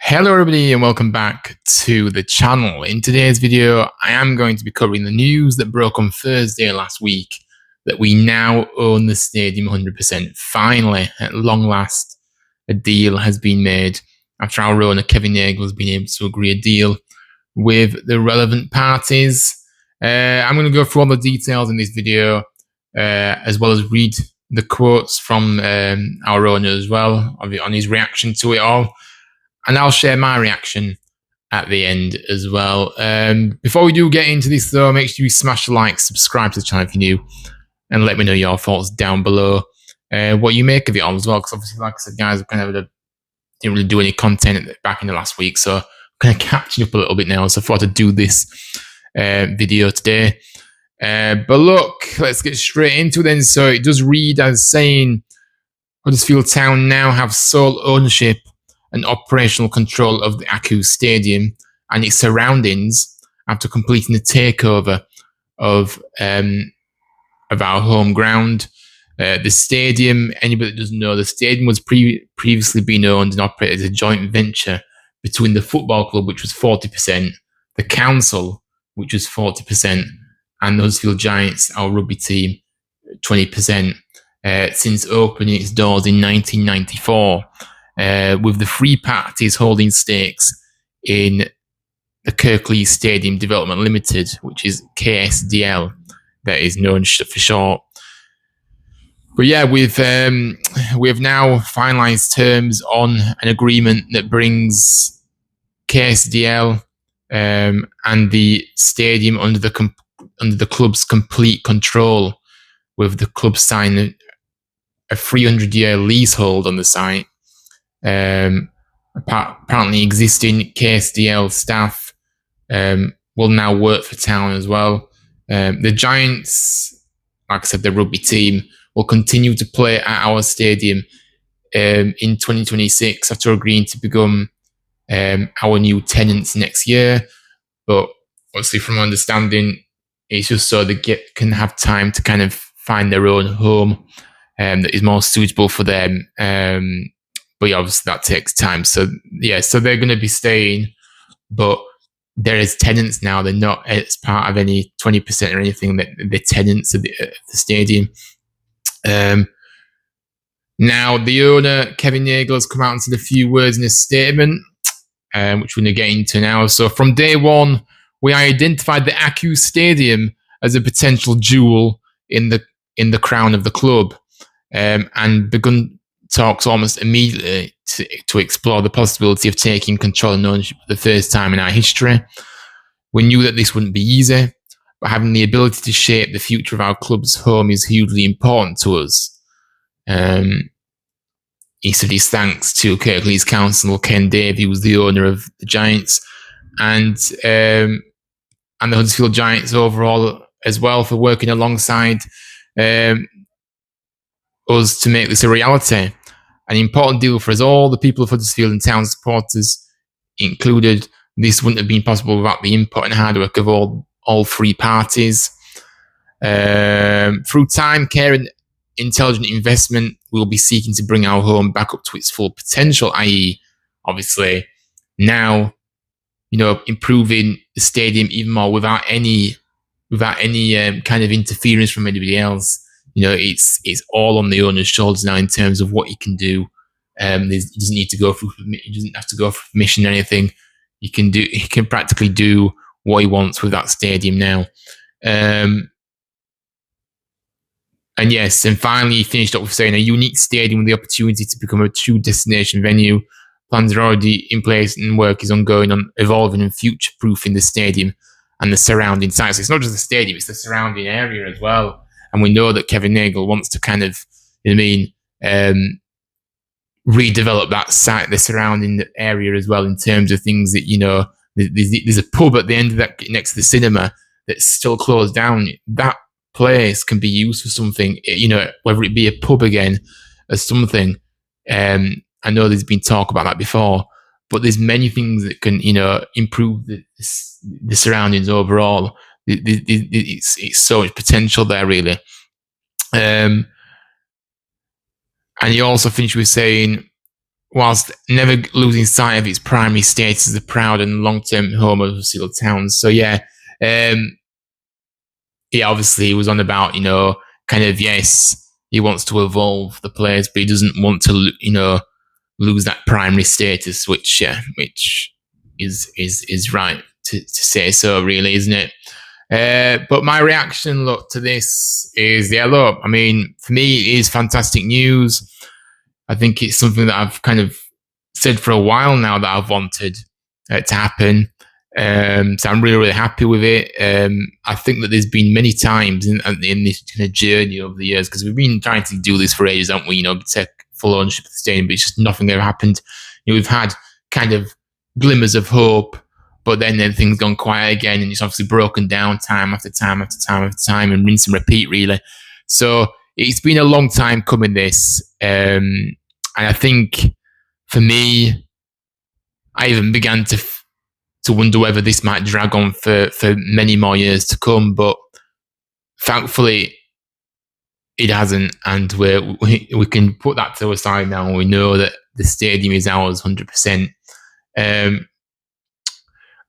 Hello everybody and welcome back to the channel. In today's video, I am going to be covering the news that broke on Thursday last week that we now own the stadium 100%. Finally, at long last, a deal has been made after our owner Kevin Nagel has been able to agree a deal with the relevant parties. I'm going to go through all the details in this video as well as read the quotes from our owner as well on his reaction to it all. And I'll share my reaction at the end as well. Before we do get into this though, make sure you smash the like, subscribe to the channel if you're new, and let me know your thoughts down below. What you make of it all as well, because obviously, like I said, guys, I didn't really do any content back in the last week, so I'm kind of catching up a little bit now, so I thought I'd do this video today. But look, let's get straight into it then. So it does read as saying, Huddersfield Town now have sole ownership and operational control of the Accu Stadium and its surroundings after completing the takeover of our home ground. The stadium, anybody that doesn't know, the stadium was previously being owned and operated as a joint venture between the football club, which was 40%, the council, which was 40%, and the Huddersfield Giants, our rugby team, 20%, since opening its doors in 1994. With the three parties holding stakes in the Kirklees Stadium Development Limited, which is KSDL, that is known for short. But yeah, we have now finalised terms on an agreement that brings KSDL and the stadium under the club's complete control, with the club signing a 300-year leasehold on the site. Apparently existing KSDL staff will now work for Town as well. The Giants, like I said, the rugby team, will continue to play at our stadium in 2026 after agreeing to become our new tenants next year. But obviously, from my understanding, it's just so they can have time to kind of find their own home that is more suitable for them. But yeah, obviously that takes time. So yeah, so they're going to be staying, but there is tenants now. They're not as part of any 20% or anything. That they're tenants of the stadium. Now the owner Kevin Nagel has come out and said a few words in a statement, which we're going to get into now. So from day one, we identified the Accu Stadium as a potential jewel in the crown of the club, and begun talks almost immediately to explore the possibility of taking control and ownership for the first time in our history. We knew that this wouldn't be easy, but having the ability to shape the future of our club's home is hugely important to us. He said his thanks to Kirklees Council, Ken Dave, who was the owner of the Giants, and the Huddersfield Giants overall as well, for working alongside us to make this a reality. An important deal for us all, the people of Huddersfield and Town supporters included. This wouldn't have been possible without the input and hard work of all three parties. Through time, care, and intelligent investment, we'll be seeking to bring our home back up to its full potential, i.e., obviously, now, improving the stadium even more without any kind of interference from anybody else. It's all on the owner's shoulders now in terms of what he can do. He doesn't need to go through. He doesn't have to go for permission or anything. He can practically do what he wants with that stadium now. And yes, and finally he finished up with saying a unique stadium with the opportunity to become a true destination venue. Plans are already in place and work is ongoing on evolving and future-proofing the stadium and the surrounding sites. So it's not just the stadium; it's the surrounding area as well. And we know that Kevin Nagel wants to kind of, redevelop that site, the surrounding area as well, in terms of things that, there's a pub at the end of that next to the cinema that's still closed down. That place can be used for something, whether it be a pub again or something. I know there's been talk about that before, but there's many things that can, improve the surroundings overall. It's so much potential there, really. And he also finished with saying, whilst never losing sight of its primary status as a proud and long-term home of Huddersfield Town. So yeah, he obviously was on about, kind of, yes, he wants to evolve the players, but he doesn't want to, lose that primary status, which is right to say so, really, isn't it? But my reaction, look, to this is, yeah, look, I mean, for me, it is fantastic news. I think it's something that I've kind of said for a while now that I've wanted to happen. So I'm really, really happy with it. I think that there's been many times in this kind of journey over the years, because we've been trying to do this for ages, haven't we? Take full ownership of the stadium, but it's just nothing ever happened. We've had kind of glimmers of hope, but then things gone quiet again, and it's obviously broken down time after time after time after time, and rinse and repeat, really. So it's been a long time coming, this. And I think, for me, I even began to wonder whether this might drag on for many more years to come, but thankfully it hasn't, and we can put that to a side now, and we know that the stadium is ours 100%. And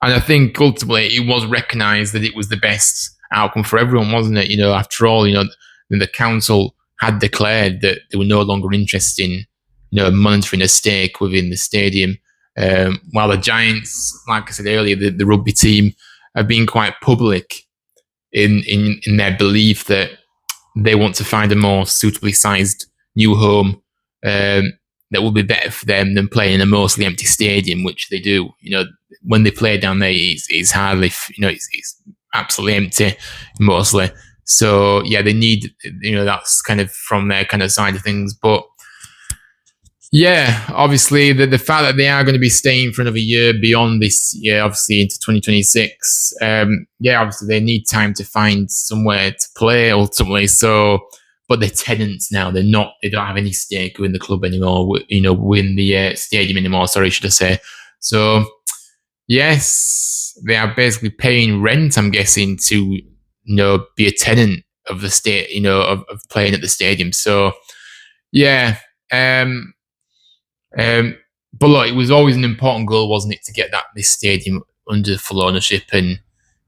I think ultimately it was recognised that it was the best outcome for everyone, wasn't it? After all, the council had declared that they were no longer interested in, monitoring a stake within the stadium. While the Giants, like I said earlier, the rugby team, have been quite public in their belief that they want to find a more suitably sized new home that will be better for them than playing in a mostly empty stadium, which they do. When they play down there, it's hardly, it's absolutely empty mostly. So yeah, they need, that's kind of from their kind of side of things. But yeah, obviously the fact that they are going to be staying for another year beyond this year, obviously into 2026. Yeah, obviously they need time to find somewhere to play ultimately. So, but they're tenants now. They don't have any stake in the club anymore. Within the stadium anymore. Sorry, should I say? So, yes, they are basically paying rent, I'm guessing, to be a tenant of the state, of playing at the stadium. So, yeah. But look, it was always an important goal, wasn't it, to get this stadium under full ownership, and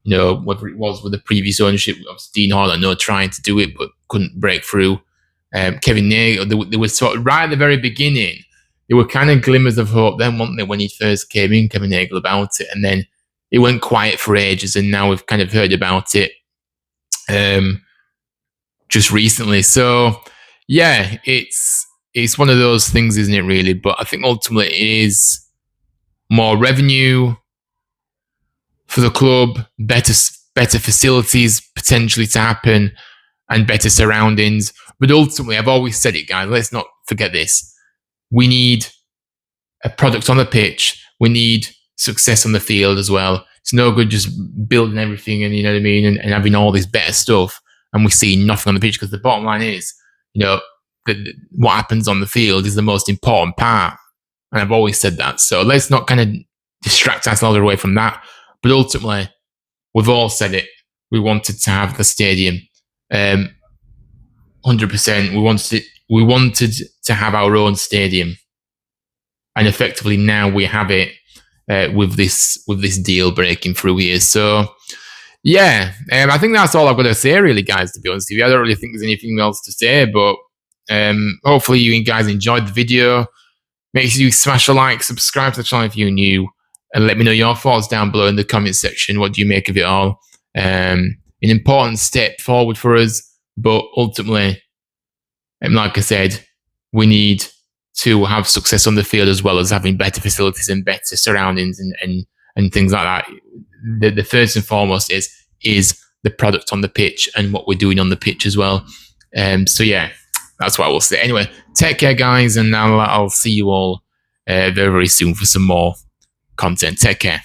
whether it was with the previous ownership, obviously Dean Hall, trying to do it but couldn't break through. Kevin Nagle, they were sort of right at the very beginning. There were kind of glimmers of hope then, weren't there, when he first came in, Kevin Nagle, about it, and then it went quiet for ages, and now we've kind of heard about it just recently. So yeah, it's one of those things, isn't it, really? But I think ultimately it is more revenue for the club, better facilities potentially to happen, and better surroundings. But ultimately, I've always said it, guys, let's not forget this. We need a product on the pitch. We need success on the field as well. It's no good just building everything and, and having all this better stuff, and we see nothing on the pitch, because the bottom line is, what happens on the field is the most important part. And I've always said that. So let's not kind of distract ourselves away from that. But ultimately, we've all said it. We wanted to have the stadium 100%. We wanted to have our own stadium. And effectively now we have it with this deal breaking through here. So yeah, I think that's all I've got to say, really, guys, to be honest with you. I don't really think there's anything else to say, but hopefully you guys enjoyed the video. Make sure you smash a like, subscribe to the channel if you're new, and let me know your thoughts down below in the comment section. What do you make of it all? An important step forward for us, but ultimately, like I said, we need to have success on the field as well as having better facilities and better surroundings and things like that. The first and foremost is the product on the pitch and what we're doing on the pitch as well. So yeah, that's what I will say. Anyway, take care, guys, and I'll see you all very, very soon for some more content. Take care.